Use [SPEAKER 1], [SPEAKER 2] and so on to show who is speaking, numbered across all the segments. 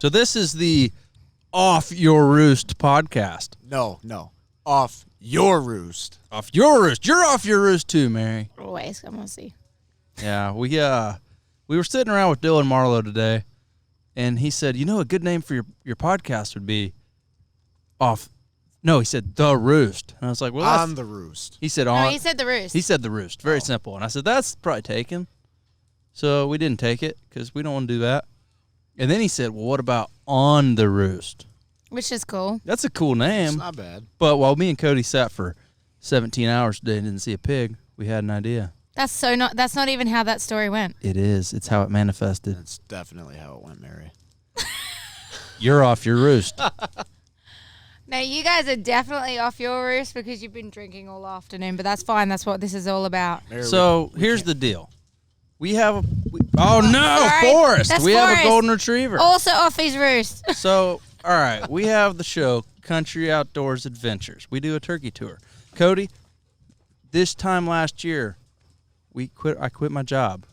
[SPEAKER 1] So this is the Off Your Roost podcast.
[SPEAKER 2] No. Off your roost.
[SPEAKER 1] Off your roost. You're off your roost too, Mary.
[SPEAKER 3] Always, come on, see.
[SPEAKER 1] Yeah, we were sitting around with Dylan Marlow today, and he said, a good name for your podcast would be Off. No, he said The Roost. And I was like, well, that's...
[SPEAKER 2] On the roost.
[SPEAKER 1] He said
[SPEAKER 3] No,
[SPEAKER 1] on.
[SPEAKER 3] he said the roost.
[SPEAKER 1] He said The Roost. Very simple. And I said, that's probably taken. So we didn't take it because we don't want to do that. And then he said, well, what about On the Roost?
[SPEAKER 3] Which is cool.
[SPEAKER 1] That's a cool name.
[SPEAKER 2] It's not bad.
[SPEAKER 1] But while me and Coty sat for 17 hours today and didn't see a pig, we had an idea.
[SPEAKER 3] That's not even how that story went.
[SPEAKER 1] It is. It's how it manifested.
[SPEAKER 2] That's definitely how it went, Mary.
[SPEAKER 1] You're off your roost.
[SPEAKER 3] Now, you guys are definitely off your roost because you've been drinking all afternoon, but that's fine. That's what this is all about.
[SPEAKER 2] Mary,
[SPEAKER 1] So here's the deal. We have
[SPEAKER 3] Sorry.
[SPEAKER 1] Forrest.
[SPEAKER 3] That's
[SPEAKER 1] We have a
[SPEAKER 3] Forrest.
[SPEAKER 1] golden retriever.
[SPEAKER 3] Also off his roost.
[SPEAKER 1] So, all right, we have the show Country Outdoors Adventures. We do a turkey tour. Coty, this time last year, I quit my job.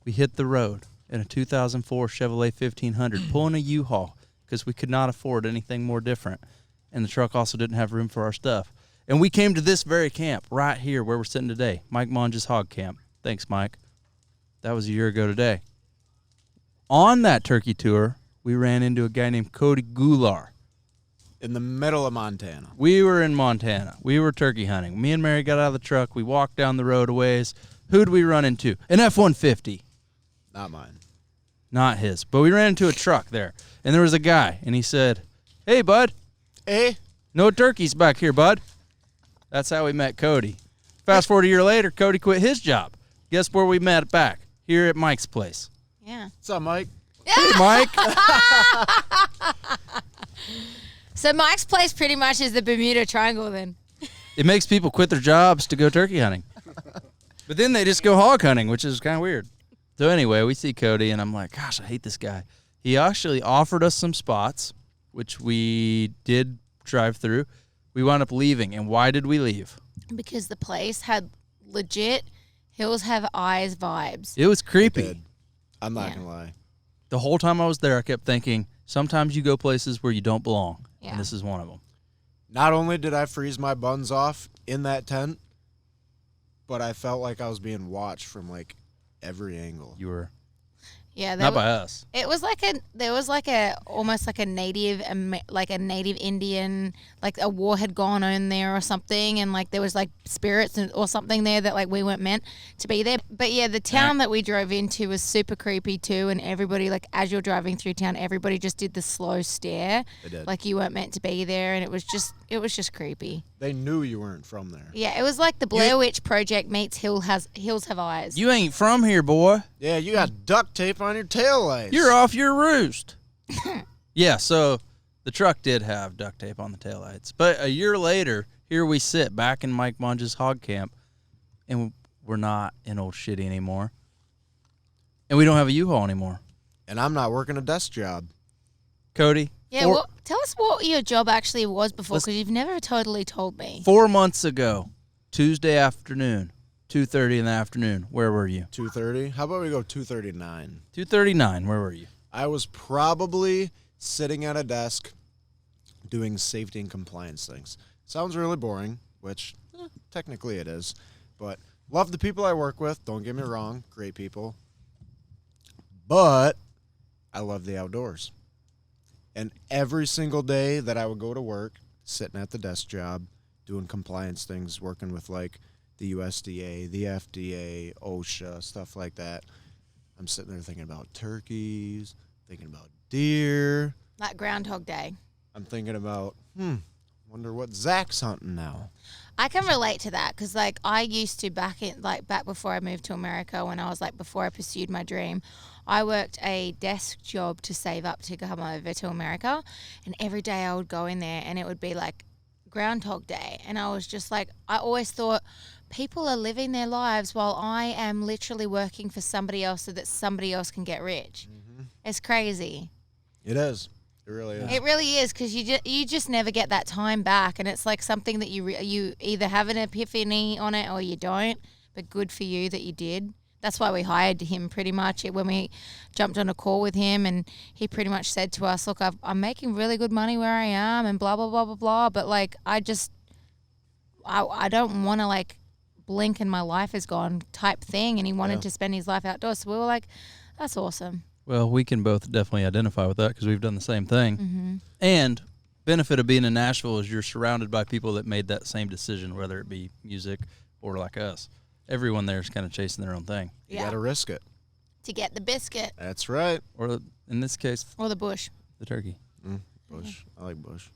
[SPEAKER 1] We hit the road in a 2004 Chevrolet 1500, pulling a U-Haul because we could not afford anything more different, and the truck also didn't have room for our stuff. And we came to this very camp right here where we're sitting today, Mike Monge's Hog Camp. Thanks, Mike. That was a year ago today. On that turkey tour, we ran into a guy named Coty Goulart.
[SPEAKER 2] in the middle of Montana.
[SPEAKER 1] We were in Montana. We were turkey hunting. Me and Mary got out of the truck. We walked down the road a ways. Who'd we run into? An F-150.
[SPEAKER 2] Not mine.
[SPEAKER 1] Not his. But we ran into a truck there. And there was a guy. And he said, "Hey, bud.
[SPEAKER 2] Hey.
[SPEAKER 1] No turkeys back here, bud." That's how we met Coty. Fast forward a year later, Coty quit his job. Guess where we met back? Here at Mike's place.
[SPEAKER 3] Yeah.
[SPEAKER 2] What's up, Mike?
[SPEAKER 1] Hey, Mike.
[SPEAKER 3] So Mike's place pretty much is the Bermuda Triangle then.
[SPEAKER 1] It makes people quit their jobs to go turkey hunting. But then they just go hog hunting, which is kind of weird. So anyway, we see Coty, and I'm like, gosh, I hate this guy. He actually offered us some spots, which we did drive through. We wound up leaving. And why did we leave?
[SPEAKER 3] Because the place had legit Hills Have Eyes vibes.
[SPEAKER 1] It was creepy.
[SPEAKER 2] Did. I'm not
[SPEAKER 3] Yeah.
[SPEAKER 2] going to lie.
[SPEAKER 1] The whole time I was there, I kept thinking, sometimes you go places where you don't belong.
[SPEAKER 3] Yeah.
[SPEAKER 1] And this is one of them.
[SPEAKER 2] Not only did I freeze my buns off in that tent, but I felt like I was being watched from, like, every angle.
[SPEAKER 1] You were
[SPEAKER 3] Yeah,
[SPEAKER 1] not by us.
[SPEAKER 3] It was like almost like a native Indian, like a war had gone on there or something, and like there was like spirits or something there that like we weren't meant to be there. But yeah, the town that we drove into was super creepy too, and everybody, like as you're driving through town, everybody just did the slow stare,
[SPEAKER 2] They did.
[SPEAKER 3] like you weren't meant to be there, and it was just creepy.
[SPEAKER 2] They knew you weren't from there.
[SPEAKER 3] Yeah, it was like the Blair Witch Project meets Hills Have Eyes.
[SPEAKER 1] You ain't from here, boy.
[SPEAKER 2] Yeah, you got duct tape on your taillights.
[SPEAKER 1] You're off your roost. Yeah, so the truck did have duct tape on the taillights. But a year later, here we sit back in Mike Monge's hog camp, and we're not in old shitty anymore. And we don't have a U-Haul anymore.
[SPEAKER 2] And I'm not working a desk job.
[SPEAKER 1] Coty?
[SPEAKER 3] Yeah, well, tell us what your job actually was before, because you've never totally told me.
[SPEAKER 1] 4 months ago, Tuesday afternoon, 2:30 in the afternoon, where were you?
[SPEAKER 2] 2:30? How about we go 2:39?
[SPEAKER 1] 2:39, where were you?
[SPEAKER 2] I was probably sitting at a desk doing safety and compliance things. Sounds really boring, which technically it is. But love the people I work with. Don't get me wrong. Great people. But I love the outdoors. And every single day that I would go to work, sitting at the desk job, doing compliance things, working with like the USDA, the FDA, OSHA, stuff like that, I'm sitting there thinking about turkeys, thinking about deer.
[SPEAKER 3] Like Groundhog Day.
[SPEAKER 2] I'm thinking about, wonder what Zach's hunting now.
[SPEAKER 3] I can relate to that because, like, I used to back before I moved to America, when I was like before I pursued my dream, I worked a desk job to save up to come over to America, and every day I would go in there and it would be like Groundhog Day, and I was just like, I always thought people are living their lives while I am literally working for somebody else so that somebody else can get rich. Mm-hmm. It's crazy.
[SPEAKER 2] It is. It really is.
[SPEAKER 3] It really is, because you just never get that time back, and it's like something that you either have an epiphany on it or you don't. But good for you that you did. that's why we hired him pretty much. When we jumped on a call with him, and he pretty much said to us, look, I'm making really good money where I am and blah, blah, blah, blah, blah. But, like, I don't want to, like, blink and my life is gone type thing. And he wanted to spend his life outdoors. So we were like, that's awesome.
[SPEAKER 1] Well, we can both definitely identify with that because we've done the same thing.
[SPEAKER 3] Mm-hmm.
[SPEAKER 1] And benefit of being in Nashville is you're surrounded by people that made that same decision, whether it be music or like us. Everyone there is kind of chasing their own thing.
[SPEAKER 2] You got to risk it.
[SPEAKER 3] To get the biscuit.
[SPEAKER 2] That's right.
[SPEAKER 1] Or in this case,
[SPEAKER 3] Or the bush.
[SPEAKER 1] the turkey.
[SPEAKER 2] Bush. I like Bush.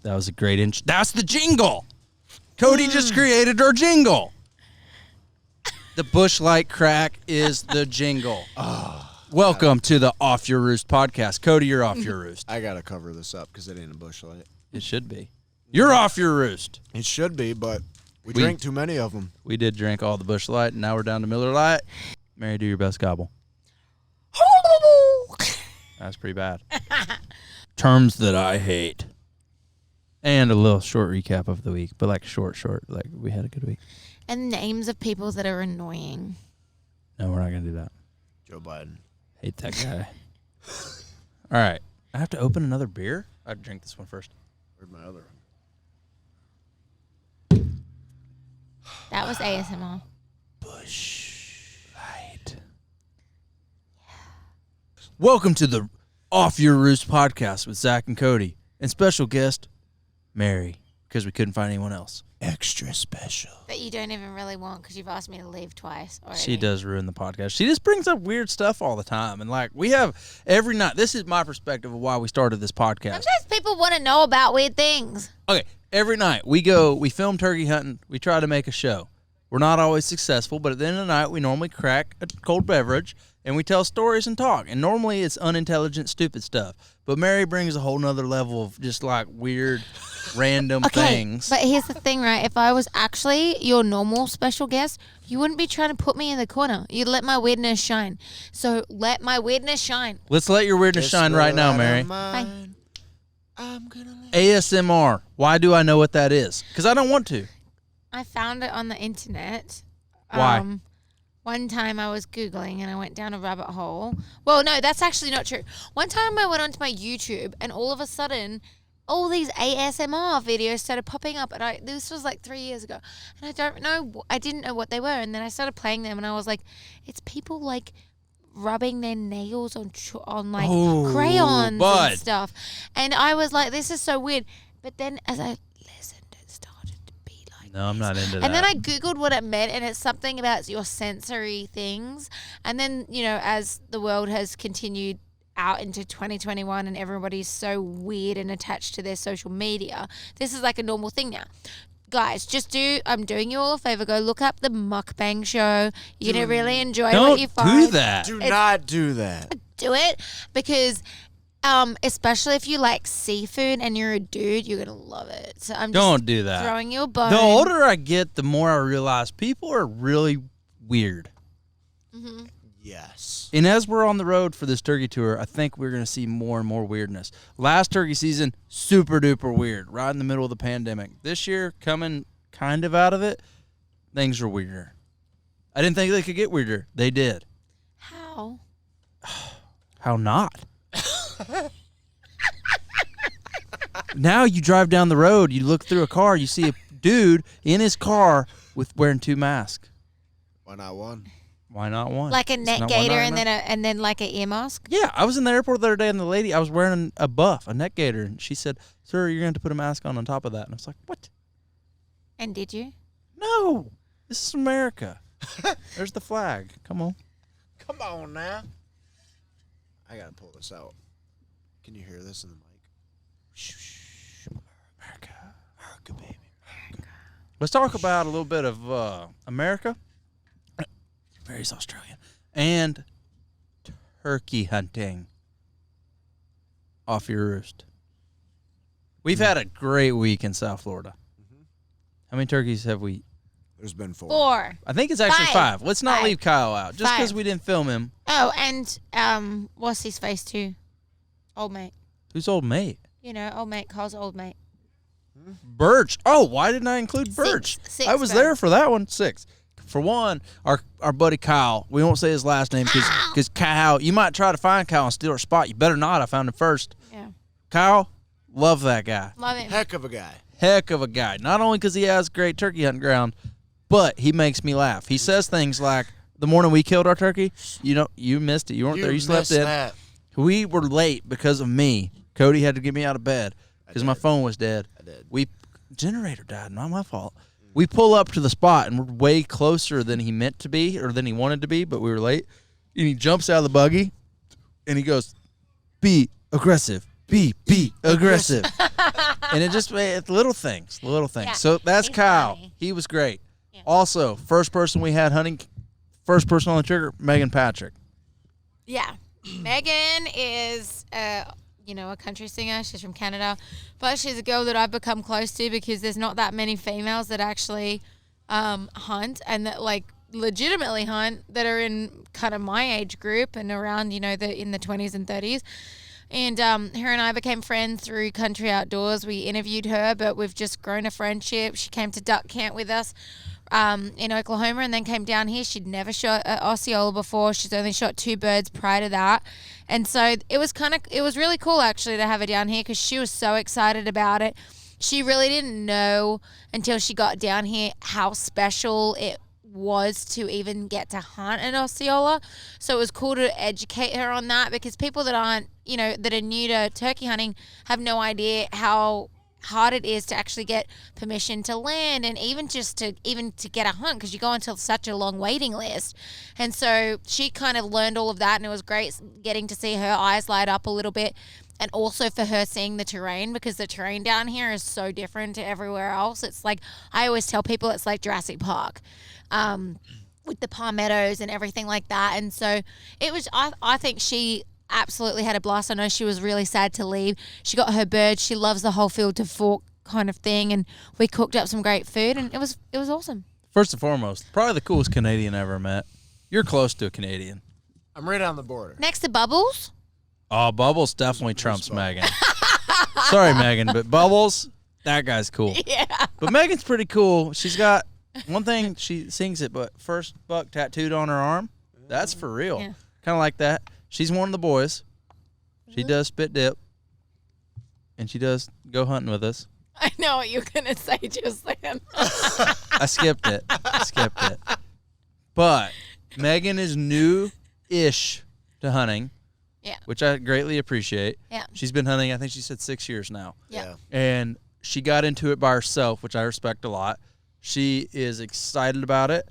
[SPEAKER 1] That was a great That's the jingle. Coty just created our jingle. The Bush Light crack is the jingle. Welcome to the Off Your Roost podcast. Coty, you're off your roost.
[SPEAKER 2] I got to cover this up because it ain't a Bush Light.
[SPEAKER 1] It should be. You're off your roost.
[SPEAKER 2] It should be, but we drank too many of them.
[SPEAKER 1] We did drink all the Bush Light, and now we're down to Miller Light. Mary, do your best gobble. That's pretty bad. Terms that I hate. And a little short recap of the week, but like short. Like we had a good week.
[SPEAKER 3] And names of people that are annoying.
[SPEAKER 1] No, we're not going to do that.
[SPEAKER 2] Joe Biden.
[SPEAKER 1] Hate that guy. All right. I have to open another beer? I'd drink this one first.
[SPEAKER 2] Where's my other one?
[SPEAKER 3] That was ASMR.
[SPEAKER 1] Bush Light. Welcome to the Off Your Roost podcast with Zach and Coty. And special guest, Mary, because we couldn't find anyone else. Extra special.
[SPEAKER 3] That you don't even really want because you've asked me to leave twice already.
[SPEAKER 1] She does ruin the podcast. She just brings up weird stuff all the time. And like we have every night. This is my perspective of why we started this podcast.
[SPEAKER 3] Sometimes people want to know about weird things.
[SPEAKER 1] Okay, every night we film turkey hunting. We try to make a show. We're not always successful, but at the end of the night, we normally crack a cold beverage and we tell stories and talk. And normally it's unintelligent, stupid stuff. But Mary brings a whole nother level of just like weird, random things.
[SPEAKER 3] But here's the thing, right? If I was actually your normal special guest, you wouldn't be trying to put me in the corner. You'd let my weirdness shine. So let my weirdness shine.
[SPEAKER 1] Let's let your weirdness shine right now, Mary.
[SPEAKER 3] Fine.
[SPEAKER 2] I'm gonna
[SPEAKER 1] ASMR. Why do I know what that is? Because I don't want to.
[SPEAKER 3] I found it on the internet.
[SPEAKER 1] Why?
[SPEAKER 3] One time I was Googling and I went down a rabbit hole. Well, no, that's actually not true. One time I went onto my YouTube and all of a sudden all these ASMR videos started popping up. And this was like 3 years ago. And I didn't know what they were. And then I started playing them and I was like, it's people like rubbing their nails on crayons and stuff. And I was like, this is so weird. But then as I listened, it started to be like
[SPEAKER 1] No, I'm not into that.
[SPEAKER 3] And then I Googled what it meant, and it's something about your sensory things. And then, as the world has continued out into 2021 and everybody's so weird and attached to their social media, this is like a normal thing now. Guys, I'm doing you all a favor. Go look up the mukbang show. You're going to really enjoy what you find.
[SPEAKER 1] Don't do that.
[SPEAKER 2] Do not do that.
[SPEAKER 3] Do it because... especially if you like seafood and you're a dude, you're gonna love it. So I'm just
[SPEAKER 1] Don't do that.
[SPEAKER 3] throwing you a bone.
[SPEAKER 1] The older I get, the more I realize people are really weird.
[SPEAKER 3] Mm-hmm.
[SPEAKER 2] Yes.
[SPEAKER 1] And as we're on the road for this turkey tour, I think we're going to see more and more weirdness. Last turkey season, super duper weird, right in the middle of the pandemic. This year, coming kind of out of it, things are weirder. I didn't think they could get weirder. They did.
[SPEAKER 3] How?
[SPEAKER 1] How not? Now you drive down the road, you look through a car, you see a dude in his car with wearing 2 masks.
[SPEAKER 2] Why not one?
[SPEAKER 1] Why not one?
[SPEAKER 3] Like a
[SPEAKER 1] It's
[SPEAKER 3] neck
[SPEAKER 1] not
[SPEAKER 3] gaiter
[SPEAKER 1] one
[SPEAKER 3] and then like an ear mask?
[SPEAKER 1] Yeah, I was in the airport the other day and the lady, I was wearing a buff, a neck gaiter, and she said, "Sir, you're going to have to put a mask on top of that." And I was like, "What?"
[SPEAKER 3] And did you?
[SPEAKER 1] No, this is America. There's the flag. Come on.
[SPEAKER 2] Come on now. I gotta pull this out. Can you hear this in the mic?
[SPEAKER 1] Shh, America, baby, America. Let's talk about a little bit of America. Mary's Australian. And turkey hunting. Off your roost. We've had a great week in South Florida.
[SPEAKER 2] Mm-hmm.
[SPEAKER 1] How many turkeys have we?
[SPEAKER 2] There's been 4.
[SPEAKER 3] 4.
[SPEAKER 1] I think it's actually 5. Let's not
[SPEAKER 3] 5.
[SPEAKER 1] leave Kyle out. Just because
[SPEAKER 3] 5.
[SPEAKER 1] we didn't film him.
[SPEAKER 3] Oh, and what's his face too? Old mate.
[SPEAKER 1] Who's old mate?
[SPEAKER 3] Old mate calls old mate.
[SPEAKER 1] Birch. Oh, why didn't I include Birch?
[SPEAKER 3] 6,
[SPEAKER 1] I was
[SPEAKER 3] bro.
[SPEAKER 1] there for that one. 6. for one, our buddy Kyle. We won't say his last name because Kyle. You might try to find Kyle and steal our spot. You better not. I found him first.
[SPEAKER 3] Yeah.
[SPEAKER 1] Kyle, love that guy.
[SPEAKER 3] Love him.
[SPEAKER 2] Heck of a guy.
[SPEAKER 1] Heck of a guy. Not only because he has great turkey hunting ground, but he makes me laugh. He says things like, the morning we killed our turkey, you missed it. You weren't there. You slept in.
[SPEAKER 2] That.
[SPEAKER 1] We were late because of me. Cody had to get me out of bed because my phone was dead.
[SPEAKER 2] I did.
[SPEAKER 1] Generator died. Not my fault. We pull up to the spot, and we're way closer than he meant to be or than he wanted to be, but we were late. And he jumps out of the buggy, and he goes, be aggressive. Be aggressive. And it's little things.
[SPEAKER 3] Yeah,
[SPEAKER 1] So that's
[SPEAKER 3] he's
[SPEAKER 1] Kyle.
[SPEAKER 3] funny.
[SPEAKER 1] He was great.
[SPEAKER 3] Yeah.
[SPEAKER 1] Also, first person we had hunting, first person on the trigger, Megan Patrick.
[SPEAKER 3] Yeah. Megan is, a country singer. She's from Canada. But she's a girl that I've become close to because there's not that many females that actually hunt and that, legitimately hunt that are in kind of my age group and around, in the 20s and 30s. And her and I became friends through Country Outdoors. We interviewed her, but we've just grown a friendship. She came to duck camp with us in Oklahoma and then came down here. She'd never shot an Osceola before. She's only shot 2 birds prior to that. And so it was really cool actually to have her down here because she was so excited about it. She really didn't know until she got down here how special it was to even get to hunt an Osceola. So it was cool to educate her on that because people that aren't, that are new to turkey hunting have no idea how hard it is to actually get permission to land and even to get a hunt because you go into such a long waiting list. And so she kind of learned all of that, and it was great getting to see her eyes light up a little bit, and also for her seeing the terrain because the terrain down here is so different to everywhere else. It's like, I always tell people it's like Jurassic Park with the palmettos and everything like that. And so it was, I think she absolutely had a blast. I know she was really sad to leave. She got her bird. She loves the whole field to fork kind of thing, and we cooked up some great food, and it was awesome.
[SPEAKER 1] First and foremost, probably the coolest Canadian I ever met. You're close to a Canadian.
[SPEAKER 2] I'm right on the border.
[SPEAKER 3] Next to Bubbles.
[SPEAKER 1] Oh, Bubbles definitely trumps Megan. Sorry, Megan, but Bubbles, that guy's cool.
[SPEAKER 3] Yeah.
[SPEAKER 1] But Megan's pretty cool. She's got one thing, she sings it, but first buck tattooed on her arm, that's for real.
[SPEAKER 3] Yeah.
[SPEAKER 1] Kind of like that. She's one of the boys. She does spit dip, and she does go hunting with us.
[SPEAKER 3] I know what you're going to say just then.
[SPEAKER 1] I skipped it. But Megan is new-ish to hunting.
[SPEAKER 3] Yeah.
[SPEAKER 1] Which I greatly appreciate.
[SPEAKER 3] Yeah.
[SPEAKER 1] She's been hunting, I think she said 6 years now.
[SPEAKER 3] Yeah.
[SPEAKER 1] And she got into it by herself, which I respect a lot. She is excited about it,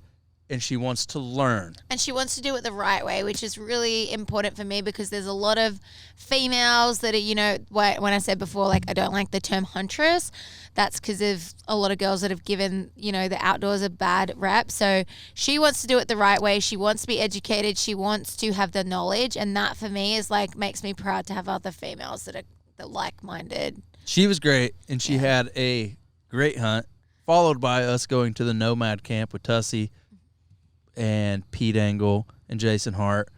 [SPEAKER 1] and she wants to learn.
[SPEAKER 3] And she wants to do it the right way, which is really important for me because there's a lot of females that are, when I said before, I don't like the term huntress, that's because of a lot of girls that have given, the outdoors a bad rep. So she wants to do it the right way. She wants to be educated. She wants to have the knowledge. And that for me is makes me proud to have other females that are like-minded.
[SPEAKER 1] She was great, and she had a great hunt, followed by us going to the Nomad camp with Tussie and Pete Angle and Jason Hart.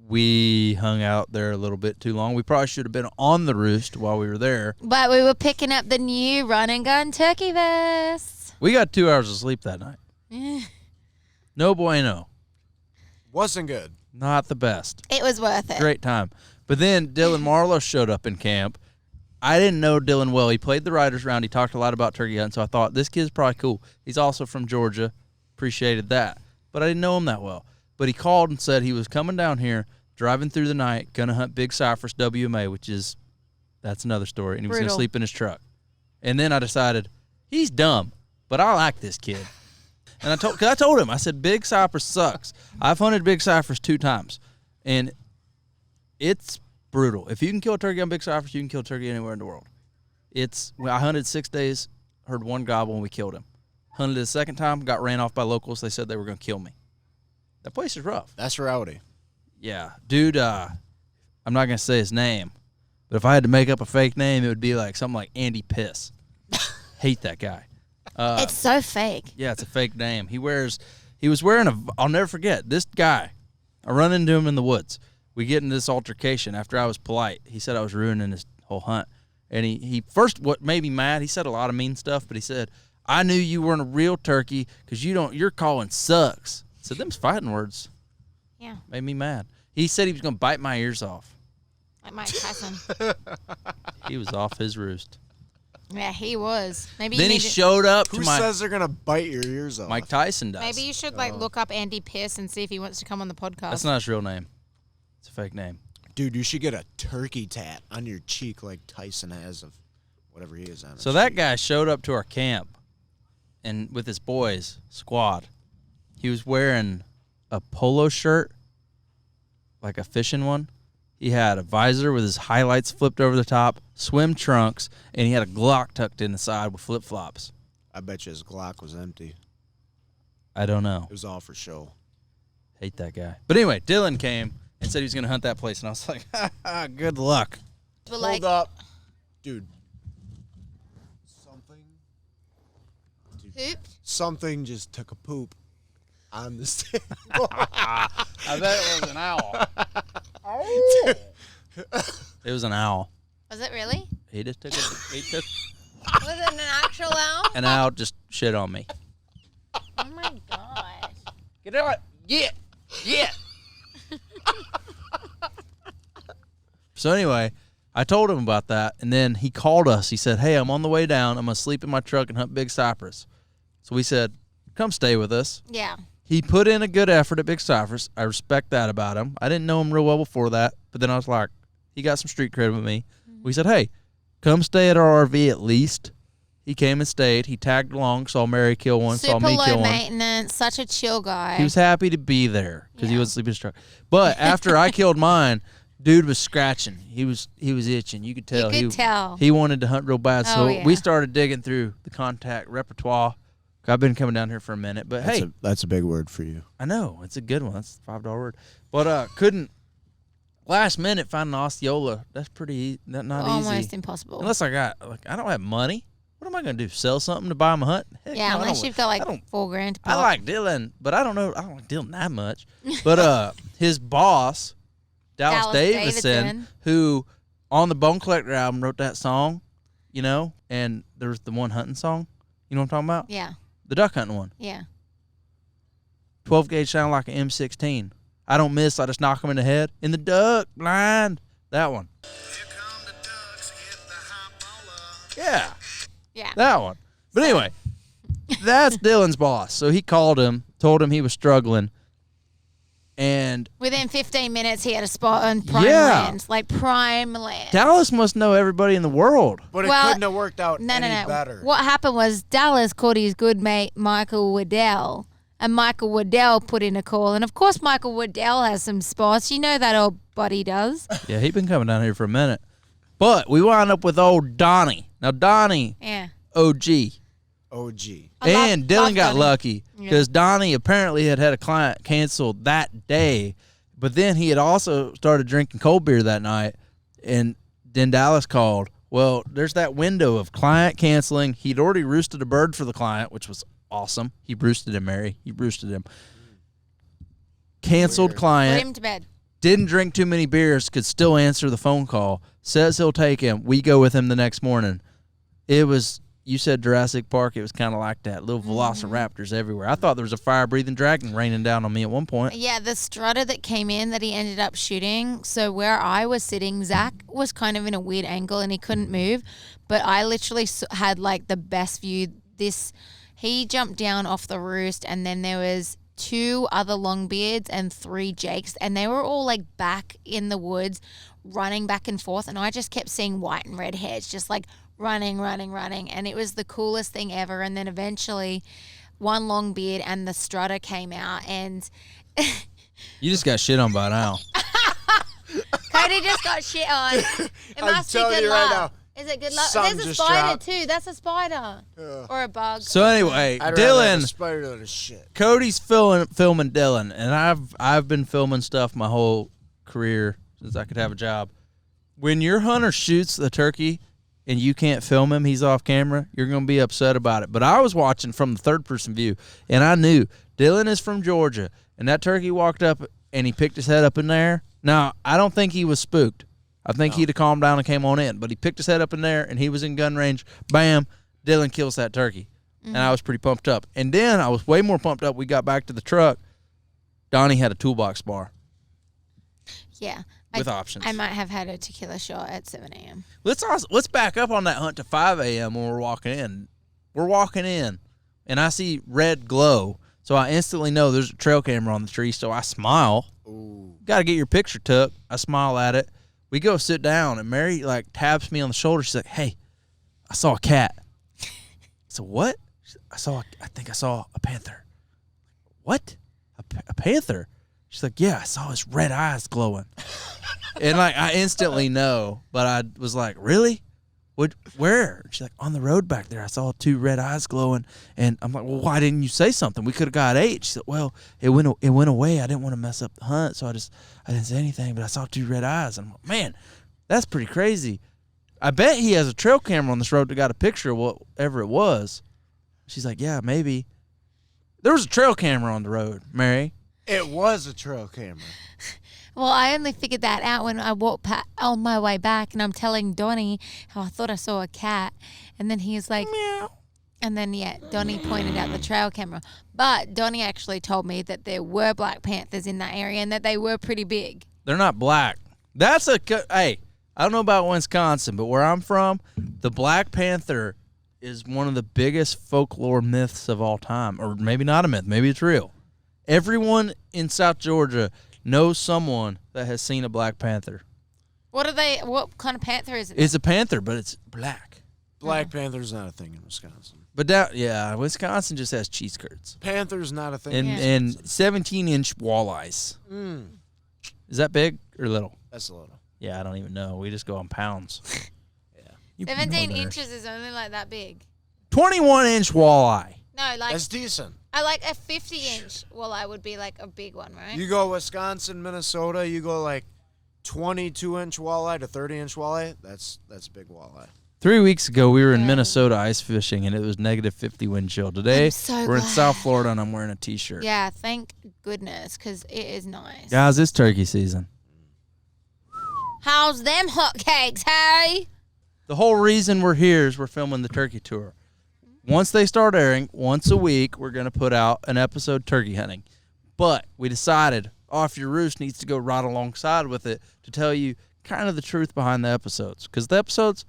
[SPEAKER 1] We hung out there a little bit too long. We probably should have been on the roost while we were there.
[SPEAKER 3] But we were picking up the new run and gun turkey vests.
[SPEAKER 1] We got 2 hours of sleep that night. No bueno.
[SPEAKER 2] Wasn't good.
[SPEAKER 1] Not the best.
[SPEAKER 3] It was worth it.
[SPEAKER 1] Great time. But then Dylan Marlow showed up in camp. I didn't know Dylan well. He played the Riders round. He talked a lot about turkey hunting, so I thought, this kid's probably cool. He's also from Georgia. Appreciated that. But I didn't know him that well. But he called and said he was coming down here, driving through the night, going to hunt Big Cypress WMA, that's another story. And he was going to sleep in his truck. And then I decided, he's dumb, but I like this kid. And I told him, I said, Big Cypress sucks. I've hunted Big Cypress 2 times. And it's brutal. If you can kill a turkey on Big Cypress, you can kill a turkey anywhere in the world. I hunted 6 days, heard 1 gobble, and we killed him. Hunted it a second time, got ran off by locals. They said they were going to kill me. That place is rough.
[SPEAKER 2] That's rowdy.
[SPEAKER 1] Yeah. Dude, I'm not going to say his name, but if I had to make up a fake name, it would be something like Andy Piss. Hate that guy.
[SPEAKER 3] It's so fake.
[SPEAKER 1] Yeah, it's a fake name. He was wearing I'll never forget, this guy, I run into him in the woods. We get into this altercation after I was polite. He said I was ruining his whole hunt. And he first, what made me mad, he said a lot of mean stuff, but he said, I knew you weren't a real turkey because your calling sucks. So them's fighting words.
[SPEAKER 3] Yeah.
[SPEAKER 1] Made me mad. He said he was going to bite my ears off.
[SPEAKER 3] Like Mike Tyson.
[SPEAKER 1] He was off his roost.
[SPEAKER 3] Yeah, he was. Maybe
[SPEAKER 1] Then he showed up to
[SPEAKER 2] Who
[SPEAKER 1] my...
[SPEAKER 2] says they're going to bite your ears off?
[SPEAKER 1] Mike Tyson does.
[SPEAKER 3] Maybe you should look up Andy Pierce and see if he wants to come on the podcast.
[SPEAKER 1] That's not his real name. It's a fake name.
[SPEAKER 2] Dude, you should get a turkey tat on your cheek like Tyson has of whatever he is on.
[SPEAKER 1] So that guy showed up to our camp and with his boys squad. He was wearing a polo shirt, like a fishing one. He had a visor with his highlights flipped over the top, swim trunks, and he had a Glock tucked in the side with flip-flops.
[SPEAKER 2] I bet you his Glock was empty.
[SPEAKER 1] I don't know.
[SPEAKER 2] It was all for show.
[SPEAKER 1] Hate that guy. But anyway, Dylan came and said he was going to hunt that place, and I was like, good luck.
[SPEAKER 3] But
[SPEAKER 2] Hold up. Dude. Something just took a poop on the table.
[SPEAKER 1] I bet it was an owl. Oh. It was an owl.
[SPEAKER 3] Was it really?
[SPEAKER 1] He just took
[SPEAKER 3] Was it an actual owl?
[SPEAKER 1] an owl just shit on me.
[SPEAKER 3] Oh my gosh.
[SPEAKER 1] Get out. Yeah. Yeah. So anyway, I told him about that, and then he called us. He said, hey, I'm on the way down. I'm going to sleep in my truck and hunt Big Cypress. So we said, come stay with us.
[SPEAKER 3] Yeah.
[SPEAKER 1] He put in a good effort at Big Cypress. I respect that about him. I didn't know him real well before that, but then I was like, he got some street cred with me. Mm-hmm. We said, hey, come stay at our RV at least. He came and stayed. He tagged along, saw Mary kill one, saw me kill one.
[SPEAKER 3] Super low maintenance, such a chill guy.
[SPEAKER 1] He was happy to be there because he wasn't sleeping in his truck. But after I killed mine, dude was scratching. He was itching. You could tell.
[SPEAKER 3] You could tell.
[SPEAKER 1] He wanted to hunt real bad. So
[SPEAKER 3] Oh, yeah.
[SPEAKER 1] we started digging through the contact repertoire. I've been coming down here for a minute, but hey,
[SPEAKER 2] that's a big word for you.
[SPEAKER 1] I know it's a good one. That's a $5 word. But couldn't last minute find an Osceola. That's pretty not
[SPEAKER 3] Almost
[SPEAKER 1] easy.
[SPEAKER 3] impossible.
[SPEAKER 1] Unless I don't have money. What am I going to do? Sell something to buy him a hunt? Heck
[SPEAKER 3] Yeah,
[SPEAKER 1] no,
[SPEAKER 3] unless you've got like $4,000 to put.
[SPEAKER 1] I like Dylan, but I don't like Dylan that much. But his boss, Dallas Davidson, who on the Bone Collector album wrote that song, and there was the one hunting song. You know what I'm talking about?
[SPEAKER 3] Yeah.
[SPEAKER 1] The duck hunting one.
[SPEAKER 3] Yeah.
[SPEAKER 1] 12 gauge sound like an M16. I don't miss. I just knock them in the head. In the duck blind. That one. Here come the ducks, get the hot ball up. Yeah.
[SPEAKER 3] Yeah.
[SPEAKER 1] That one. But anyway, that's Dylan's boss. So he called him, told him he was struggling. And
[SPEAKER 3] within 15 minutes, he had a spot on prime land. Like prime land.
[SPEAKER 1] Dallas must know everybody in the world.
[SPEAKER 2] But it couldn't have worked out any better.
[SPEAKER 3] What happened was Dallas called his good mate, Michael Waddell. And Michael Waddell put in a call. And, of course, Michael Waddell has some spots. You know that old buddy does.
[SPEAKER 1] Yeah, he's been coming down here for a minute. But we wound up with old Donnie. Now, Donnie, OG. And Dylan got lucky because Donnie apparently had a client canceled that day. But then he had also started drinking cold beer that night. And then Dallas called. Well, there's that window of client canceling. He'd already roosted a bird for the client, which was awesome. He roosted him, Mary. He roosted him. Canceled client.
[SPEAKER 3] Put him to bed.
[SPEAKER 1] Didn't drink too many beers. Could still answer the phone call. Says he'll take him. We go with him the next morning. It was, you said Jurassic Park. It was kind of like that. Little velociraptors everywhere. I thought there was a fire-breathing dragon raining down on me at one point.
[SPEAKER 3] Yeah, the strutter that came in that he ended up shooting. So where I was sitting, Zach was kind of in a weird angle and he couldn't move. But I literally had like the best view. He jumped down off the roost, and then there was 2 other Longbeards and 3 Jakes, and they were all like back in the woods running back and forth, and I just kept seeing white and red heads just like running, and it was the coolest thing ever. And then eventually one Longbeard and the strutter came out, and
[SPEAKER 1] You just got shit on by now.
[SPEAKER 3] Coty just got shit on. It must be good luck. Is it good luck? There's a spider too. That's a spider or a bug.
[SPEAKER 1] So anyway,
[SPEAKER 2] I'd rather have
[SPEAKER 1] Dylan,
[SPEAKER 2] a spider than a shit.
[SPEAKER 1] Cody's filming Dylan, and I've been filming stuff my whole career since I could have a job. When your hunter shoots the turkey and you can't film him, he's off camera, you're going to be upset about it. But I was watching from the third-person view, and I knew Dylan is from Georgia, and that turkey walked up and he picked his head up in there. Now, I don't think he was spooked. I think he'd have calmed down and came on in. But he picked his head up in there, and he was in gun range. Bam, Dylan kills that turkey. and I was pretty pumped up. And then I was way more pumped up. We got back to the truck. Donnie had a toolbox bar.
[SPEAKER 3] Yeah.
[SPEAKER 1] With options.
[SPEAKER 3] I might have had a tequila shot at 7 a.m.
[SPEAKER 1] Let's back up on that hunt to 5 a.m. when we're walking in. We're walking in, and I see red glow, so I instantly know there's a trail camera on the tree, so I smile. Got to get your picture took. I smile at it. We go sit down, and Mary, like, taps me on the shoulder. She's like, hey, I saw a cat. I said, what? I think I saw a panther. What? A panther? She's like, yeah, I saw his red eyes glowing. And, like, I instantly know, but I was like, really? Where? She's like, on the road back there. I saw 2 red eyes glowing. And I'm like, well, why didn't you say something? We could have got 8. She said, well, it went away. I didn't want to mess up the hunt, so I didn't say anything, but I saw 2 red eyes. And I'm like, man, that's pretty crazy. I bet he has a trail camera on this road that got a picture of whatever it was. She's like, yeah, maybe. There was a trail camera on the road, Mary.
[SPEAKER 2] It was a trail camera.
[SPEAKER 3] Well, I only figured that out when I walked on my way back, and I'm telling Donnie how I thought I saw a cat, and then he's like, meow. And then, Donnie pointed out the trail camera. But Donnie actually told me that there were black panthers in that area and that they were pretty big.
[SPEAKER 1] They're not black. Hey, I don't know about Wisconsin, but where I'm from, the Black Panther is one of the biggest folklore myths of all time. Or maybe not a myth. Maybe it's real. Everyone in South Georgia knows someone that has seen a Black Panther.
[SPEAKER 3] What kind of panther is it?
[SPEAKER 1] It's a panther, but it's black.
[SPEAKER 2] Black Panther's not a thing in Wisconsin.
[SPEAKER 1] But Wisconsin just has cheese curds.
[SPEAKER 2] Panther's not a thing.
[SPEAKER 1] And 17-inch walleyes. Is that big or little?
[SPEAKER 2] That's a little.
[SPEAKER 1] Yeah, I don't even know. We just go on pounds. Yeah.
[SPEAKER 3] 17 inches is only like that big.
[SPEAKER 1] 21-inch walleye.
[SPEAKER 3] No, like
[SPEAKER 2] that's decent.
[SPEAKER 3] I like a 50-inch walleye would be like a big one, right?
[SPEAKER 2] You go Wisconsin, Minnesota, you go like 22-inch walleye to 30-inch walleye. That's a big walleye.
[SPEAKER 1] 3 weeks ago, we were in Minnesota ice fishing, and it was negative 50 wind chill. Today, we're in South Florida, and I'm wearing a T-shirt.
[SPEAKER 3] Yeah, thank goodness, because it is nice.
[SPEAKER 1] Guys, it's turkey season.
[SPEAKER 3] How's them hotcakes, hey?
[SPEAKER 1] The whole reason we're here is we're filming the turkey tour. Once they start airing, once a week, we're going to put out an episode turkey hunting. But we decided Off Your Roost needs to go right alongside with it to tell you kind of the truth behind the episodes. Because the episodes,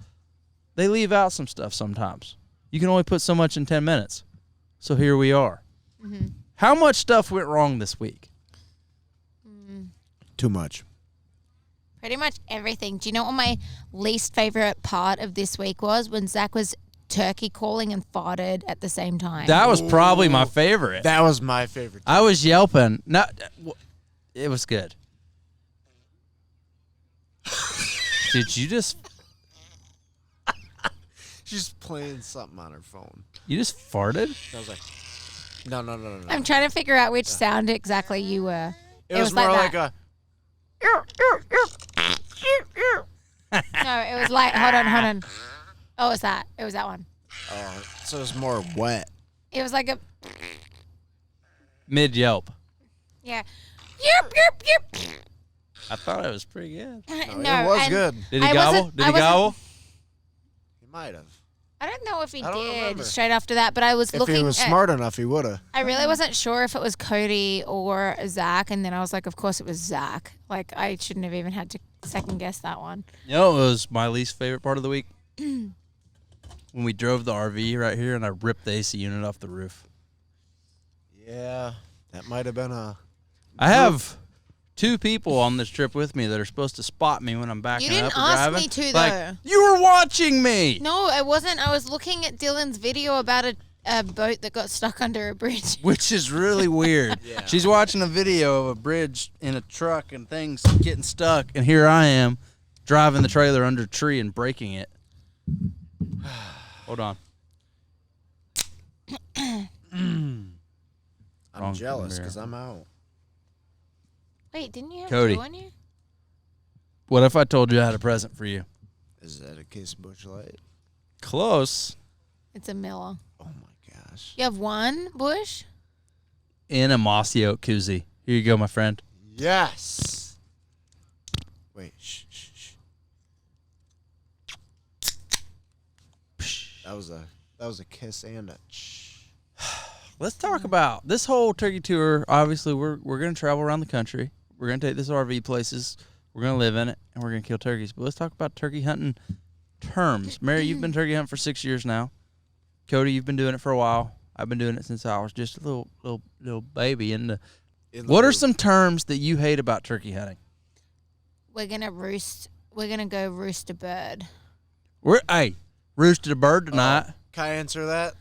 [SPEAKER 1] they leave out some stuff sometimes. You can only put so much in 10 minutes. So here we are. Mm-hmm. How much stuff went wrong this week?
[SPEAKER 2] Too much.
[SPEAKER 3] Pretty much everything. Do you know what my least favorite part of this week was? When Zach was turkey calling and farted at the same time.
[SPEAKER 1] That was probably my favorite.
[SPEAKER 2] That was my favorite.
[SPEAKER 1] I was yelping. It was good. Did you just...
[SPEAKER 2] She's playing something on her phone.
[SPEAKER 1] You just farted?
[SPEAKER 2] I was like, no.
[SPEAKER 3] I'm trying to figure out which sound exactly you were.
[SPEAKER 2] It was more like a...
[SPEAKER 3] No, it was like, hold on. Oh, it was that one.
[SPEAKER 2] Oh, so it was more wet.
[SPEAKER 3] It was like a...
[SPEAKER 1] Mid-yelp.
[SPEAKER 3] Yeah. Yep.
[SPEAKER 1] I thought it was pretty good.
[SPEAKER 2] No, it was good.
[SPEAKER 1] Did he gobble? Did he gobble?
[SPEAKER 2] He might have.
[SPEAKER 3] I don't know if he did
[SPEAKER 2] remember.
[SPEAKER 3] straight after that, but I was looking.
[SPEAKER 2] If he was smart enough, he would have.
[SPEAKER 3] I really wasn't sure if it was Coty or Zach, and then I was like, of course it was Zach. Like, I shouldn't have even had to second guess that one.
[SPEAKER 1] You know, it was my least favorite part of the week? When we drove the RV right here and I ripped the AC unit off the roof.
[SPEAKER 2] Yeah, that might have been a...
[SPEAKER 1] I have 2 people on this trip with me that are supposed to spot me when I'm backing up or driving.
[SPEAKER 3] You didn't ask me to, though.
[SPEAKER 1] You were watching me.
[SPEAKER 3] No, I wasn't. I was looking at Dylan's video about a boat that got stuck under a bridge.
[SPEAKER 1] Which is really weird.
[SPEAKER 2] Yeah.
[SPEAKER 1] She's watching a video of a bridge in a truck and things getting stuck, and here I am driving the trailer under a tree and breaking it. Hold on.
[SPEAKER 2] I'm jealous because I'm out.
[SPEAKER 3] Wait, didn't you have
[SPEAKER 1] Coty.
[SPEAKER 3] 2 on you?
[SPEAKER 1] What if I told you I had a present for you?
[SPEAKER 2] Is that a case of Busch Light?
[SPEAKER 1] Close.
[SPEAKER 3] It's a Miller.
[SPEAKER 2] Oh, my gosh.
[SPEAKER 3] You have 1 bush?
[SPEAKER 1] In a mossy oak koozie. Here you go, my friend.
[SPEAKER 2] Yes. Wait, shh. That was a kiss and a shh.
[SPEAKER 1] Let's talk about this whole turkey tour. Obviously, we're going to travel around the country. We're going to take this RV places. We're going to live in it, and we're going to kill turkeys. But let's talk about turkey hunting terms. Mary, you've been turkey hunting for 6 years now. Coty, you've been doing it for a while. I've been doing it since I was just a little baby. What are some terms that you hate about turkey hunting?
[SPEAKER 3] We're gonna roost. We're gonna go roost a bird.
[SPEAKER 1] Roosted a bird tonight.
[SPEAKER 2] Can I answer that?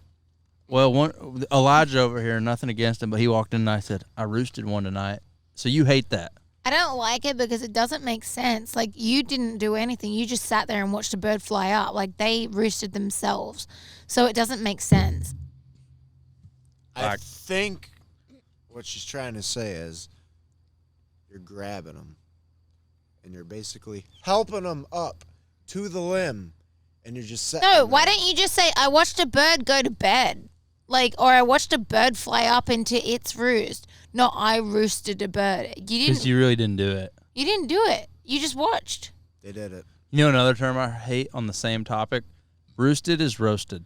[SPEAKER 1] Well, Elijah over here, nothing against him, but he walked in and I said, I roosted one tonight. So you hate that?
[SPEAKER 3] I don't like it because it doesn't make sense. Like, you didn't do anything. You just sat there and watched a bird fly up. Like, they roosted themselves. So it doesn't make sense.
[SPEAKER 2] I think what she's trying to say is you're grabbing them and you're basically helping them up to the limb and you're just sitting
[SPEAKER 3] No,
[SPEAKER 2] there.
[SPEAKER 3] why don't you just say, I watched a bird go to bed? Like, or I watched a bird fly up into its roost. No, I roosted a bird. You didn't.
[SPEAKER 1] Because you really didn't do it.
[SPEAKER 3] You didn't do it. You just watched.
[SPEAKER 2] They did it.
[SPEAKER 1] You know another term I hate on the same topic? Roosted is roasted.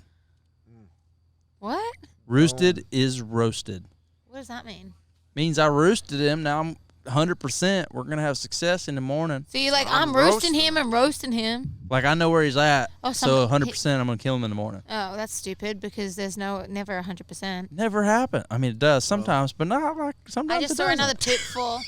[SPEAKER 3] What?
[SPEAKER 1] Roosted is roasted.
[SPEAKER 3] What does that mean?
[SPEAKER 1] Means I roosted him. Now I'm 100%. We're going to have success in the morning.
[SPEAKER 3] So you're like,
[SPEAKER 2] I'm
[SPEAKER 3] I'm roasting
[SPEAKER 2] roasting
[SPEAKER 3] him and roasting him.
[SPEAKER 1] Like, I know where he's at.
[SPEAKER 3] Oh,
[SPEAKER 1] So
[SPEAKER 3] somebody-
[SPEAKER 1] 100% I'm going to kill him in the morning.
[SPEAKER 3] Oh, that's stupid because there's never 100%.
[SPEAKER 1] Never happened. I mean, it does sometimes, but not like sometimes
[SPEAKER 3] I just
[SPEAKER 1] it
[SPEAKER 3] saw
[SPEAKER 1] doesn't.
[SPEAKER 3] another poop fall.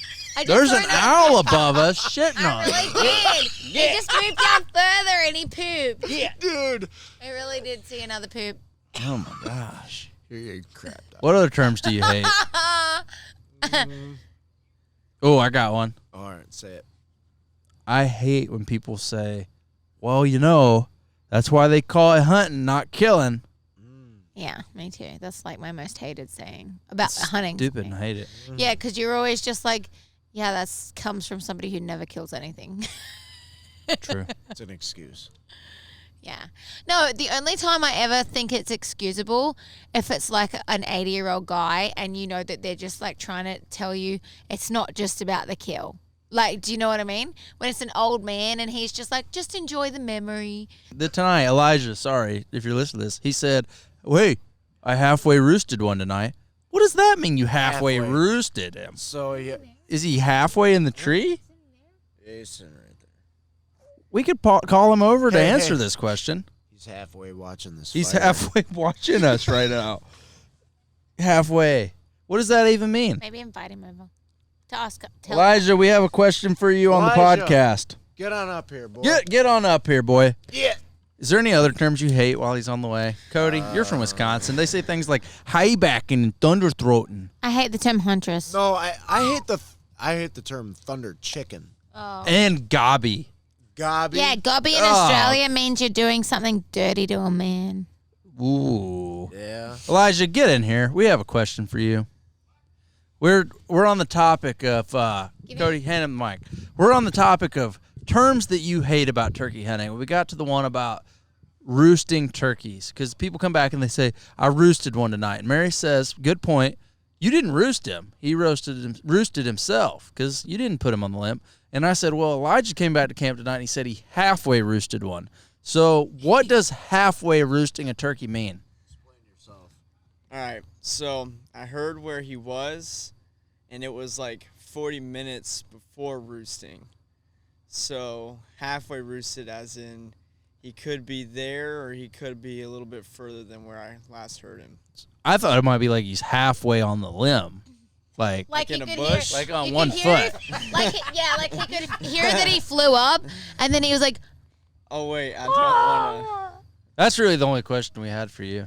[SPEAKER 1] There's an owl above us shitting
[SPEAKER 3] I
[SPEAKER 1] on us.
[SPEAKER 3] really did. He just moved down further and he pooped.
[SPEAKER 2] Yeah, dude.
[SPEAKER 3] I really did see another poop.
[SPEAKER 1] Oh, my gosh.
[SPEAKER 2] You're getting crapped out.
[SPEAKER 1] What other terms do you hate? Oh, I got one.
[SPEAKER 2] All right, say it.
[SPEAKER 1] I hate when people say, well, you know, that's why they call it hunting, not killing.
[SPEAKER 3] Yeah, me too. That's like my most hated saying about hunting.
[SPEAKER 1] Stupid and I hate it.
[SPEAKER 3] Yeah, because you're always just like, yeah, that comes from somebody who never kills anything.
[SPEAKER 1] True.
[SPEAKER 2] It's an excuse.
[SPEAKER 3] Yeah. No, the only time I ever think it's excusable if it's like an 80-year-old guy and you know that they're just like trying to tell you it's not just about the kill. Like, do you know what I mean? When it's an old man and he's just like, just enjoy the memory.
[SPEAKER 1] Tonight, Elijah, sorry if you're listening to this, he said, wait, I halfway roosted one tonight. What does that mean, you halfway
[SPEAKER 2] Halfway.
[SPEAKER 1] roosted him?
[SPEAKER 2] So, yeah.
[SPEAKER 1] Is he halfway in the tree?
[SPEAKER 2] He's sitting right there.
[SPEAKER 1] We could call him over to
[SPEAKER 2] Hey,
[SPEAKER 1] answer
[SPEAKER 2] hey.
[SPEAKER 1] this question.
[SPEAKER 2] He's halfway watching this
[SPEAKER 1] He's
[SPEAKER 2] fight.
[SPEAKER 1] halfway watching us right now. Halfway. What does that even mean?
[SPEAKER 3] Maybe invite him over to ask. Tell
[SPEAKER 1] Elijah, we have a question for you on the
[SPEAKER 2] Elijah.
[SPEAKER 1] podcast.
[SPEAKER 2] Get on up here, boy.
[SPEAKER 1] Get on up here, boy.
[SPEAKER 2] Yeah.
[SPEAKER 1] Is there any other terms you hate while he's on the way? Cody, you're from Wisconsin. They say things like highbacking and thunderthroating.
[SPEAKER 3] I hate the term huntress.
[SPEAKER 2] No, I hate the term thunder chicken.
[SPEAKER 3] Oh.
[SPEAKER 1] And gobby.
[SPEAKER 2] Gobby.
[SPEAKER 3] Yeah, gobby in
[SPEAKER 1] Oh.
[SPEAKER 3] Australia means you're doing something dirty to a man.
[SPEAKER 1] Ooh.
[SPEAKER 2] Yeah.
[SPEAKER 1] Elijah, get in here. We have a question for you. We're on the topic of Cody, hand him the mic. We're on the topic of terms that you hate about turkey hunting. We got to the one about roosting turkeys because people come back and they say, I roosted one tonight. And Mary says, good point. You didn't roost him. He roosted himself because you didn't put him on the limb. And I said, well, Elijah came back to camp tonight and he said he halfway roosted one. So what does halfway roosting a turkey mean?
[SPEAKER 4] All right, so I heard where he was, and it was like 40 minutes before roosting. So halfway roosted as in he could be there or he could be a little bit further than where I last heard him.
[SPEAKER 1] I thought it might be like he's halfway on the limb. Like
[SPEAKER 4] in
[SPEAKER 3] you
[SPEAKER 4] a
[SPEAKER 3] could
[SPEAKER 4] bush?
[SPEAKER 3] hear,
[SPEAKER 1] Like on
[SPEAKER 3] you
[SPEAKER 1] one
[SPEAKER 3] could hear
[SPEAKER 1] foot.
[SPEAKER 3] like he could hear that he flew up, and then he was like,
[SPEAKER 4] Oh, wait, I don't want to.
[SPEAKER 1] that's really the only question we had for you.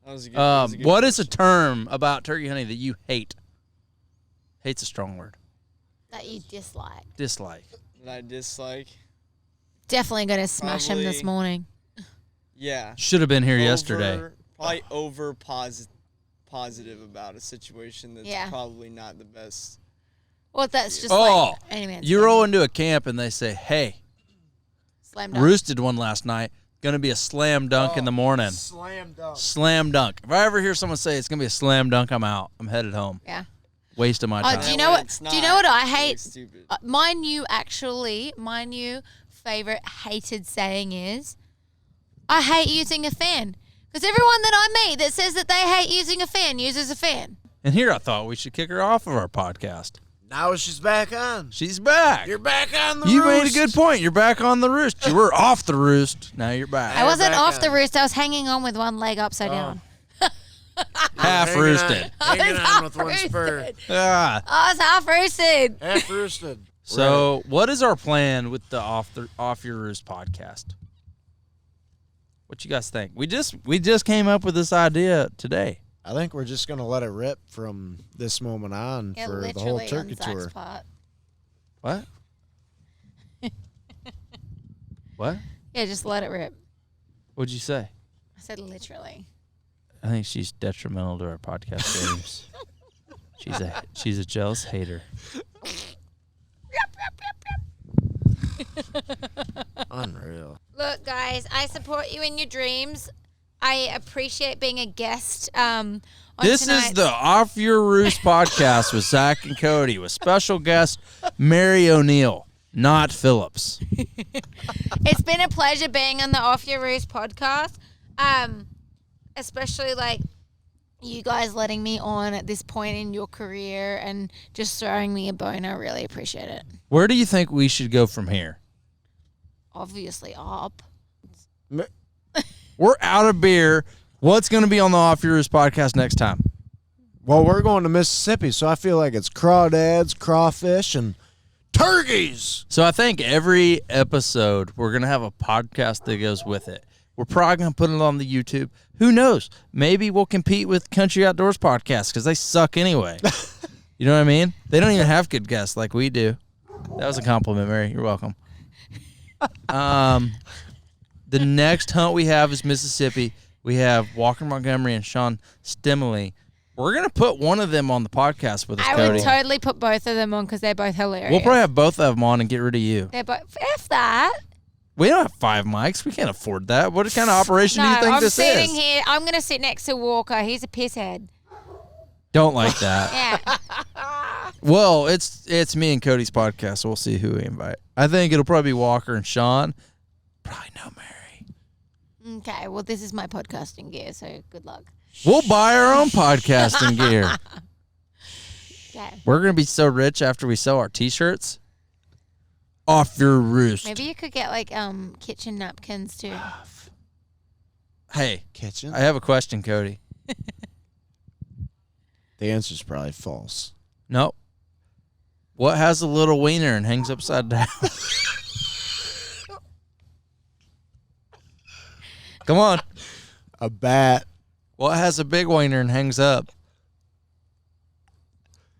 [SPEAKER 4] That was a good, that was a good
[SPEAKER 1] What is a
[SPEAKER 4] question.
[SPEAKER 1] term about turkey hunting that you hate? Hate's a strong word.
[SPEAKER 3] that you dislike.
[SPEAKER 1] Dislike.
[SPEAKER 4] that I dislike?
[SPEAKER 3] Definitely gonna smash him this
[SPEAKER 4] Probably-
[SPEAKER 3] morning.
[SPEAKER 4] Yeah.
[SPEAKER 1] Should have been here yesterday.
[SPEAKER 4] Probably positive about a situation that's
[SPEAKER 3] Yeah.
[SPEAKER 4] probably not the best.
[SPEAKER 3] Well, that's just
[SPEAKER 1] Oh,
[SPEAKER 3] like anyway.
[SPEAKER 1] you roll into a camp and they say, hey,
[SPEAKER 3] slam dunk.
[SPEAKER 1] roosted one last night. Going to be a slam dunk in the morning.
[SPEAKER 2] Slam dunk.
[SPEAKER 1] Slam dunk. If I ever hear someone say it's going to be a slam dunk, I'm out. I'm headed home.
[SPEAKER 3] Yeah.
[SPEAKER 1] Waste of my
[SPEAKER 3] Oh,
[SPEAKER 1] time.
[SPEAKER 3] do you
[SPEAKER 4] That
[SPEAKER 3] know
[SPEAKER 4] way
[SPEAKER 3] what?
[SPEAKER 4] it's
[SPEAKER 3] Do you know what
[SPEAKER 4] not
[SPEAKER 3] I
[SPEAKER 4] really
[SPEAKER 3] hate?
[SPEAKER 4] stupid.
[SPEAKER 3] My new favorite hated saying is, I hate using a fan Because everyone that I meet that says that they hate using a fan uses a fan.
[SPEAKER 1] And here I thought we should kick her off of our podcast.
[SPEAKER 2] Now she's back on.
[SPEAKER 1] She's back.
[SPEAKER 2] You're back on the
[SPEAKER 1] You
[SPEAKER 2] roost.
[SPEAKER 1] made a good point. You're back on the roost. You were off the roost. Now you're back.
[SPEAKER 3] I wasn't
[SPEAKER 2] back
[SPEAKER 3] off
[SPEAKER 2] on.
[SPEAKER 3] the roost. I was hanging on with one leg upside down.
[SPEAKER 1] Half
[SPEAKER 2] Hanging
[SPEAKER 1] roosted.
[SPEAKER 2] On, hanging
[SPEAKER 3] I was
[SPEAKER 2] on with one spur.
[SPEAKER 3] roosted.
[SPEAKER 1] Ah.
[SPEAKER 3] I was half roosted.
[SPEAKER 2] Half roosted.
[SPEAKER 1] So, what is our plan with the off your roost podcast? What you guys think? We just came up with this idea today.
[SPEAKER 2] I think we're just gonna let it rip from this moment on
[SPEAKER 3] Yeah,
[SPEAKER 2] for the whole
[SPEAKER 3] literally
[SPEAKER 2] turkey
[SPEAKER 3] on Zach's
[SPEAKER 2] tour.
[SPEAKER 3] part.
[SPEAKER 1] What? What?
[SPEAKER 3] Yeah, just let it rip.
[SPEAKER 1] What'd you say?
[SPEAKER 3] I said literally.
[SPEAKER 1] I think she's detrimental to our podcast games. She's a jealous hater.
[SPEAKER 2] Unreal.
[SPEAKER 3] Look, guys, I support you in your dreams. I appreciate being a guest. On
[SPEAKER 1] This is
[SPEAKER 3] tonight's-
[SPEAKER 1] the Off Your Roost podcast with Zach and Cody with special guest Mary O'Neill, not Phillips.
[SPEAKER 3] It's been a pleasure being on the Off Your Roost podcast. Especially like you guys letting me on at this point in your career and just throwing me a bone. I really appreciate it.
[SPEAKER 1] Where do you think we should go from here?
[SPEAKER 3] Obviously, up.
[SPEAKER 1] We're out of beer. What's going to be on the Off Your Roost podcast next time?
[SPEAKER 2] Well, we're going to Mississippi, so I feel like it's crawdads, crawfish, and turkeys.
[SPEAKER 1] So I think every episode we're going to have a podcast that goes with it. We're probably going to put it on the YouTube. Who knows? Maybe we'll compete with Country Outdoors podcast because they suck anyway. You know what I mean? They don't even have good guests like we do. That was a compliment, Mary. You're welcome. The next hunt we have is Mississippi. We have Walker Montgomery and Sean Stimley. We're going to put one of them on the podcast with us,
[SPEAKER 3] I
[SPEAKER 1] Cody.
[SPEAKER 3] would totally put both of them on because they're both hilarious.
[SPEAKER 1] We'll probably have both of them on and get rid of you.
[SPEAKER 3] They're both. F that.
[SPEAKER 1] We don't have 5 mics. We can't afford that. What kind of operation do you think
[SPEAKER 3] I'm
[SPEAKER 1] this
[SPEAKER 3] sitting
[SPEAKER 1] is?
[SPEAKER 3] here. I'm going to sit next to Walker. He's a pisshead.
[SPEAKER 1] Don't like that.
[SPEAKER 3] Yeah.
[SPEAKER 1] Well, it's me and Cody's podcast, so we'll see who we invite. I think it'll probably be Walker and Sean. Probably no Mary.
[SPEAKER 3] Okay. Well, this is my podcasting gear, so good luck.
[SPEAKER 1] We'll buy our own podcasting gear.
[SPEAKER 3] Okay.
[SPEAKER 1] We're going to be so rich after we sell our T-shirts. Off Your Roost.
[SPEAKER 3] Maybe you could get like kitchen napkins too.
[SPEAKER 1] Hey,
[SPEAKER 2] Kitchen?
[SPEAKER 1] I have a question, Cody.
[SPEAKER 2] The answer's probably false.
[SPEAKER 1] Nope. What has a little wiener and hangs upside down? Come on.
[SPEAKER 2] A bat.
[SPEAKER 1] What has a big wiener and hangs up?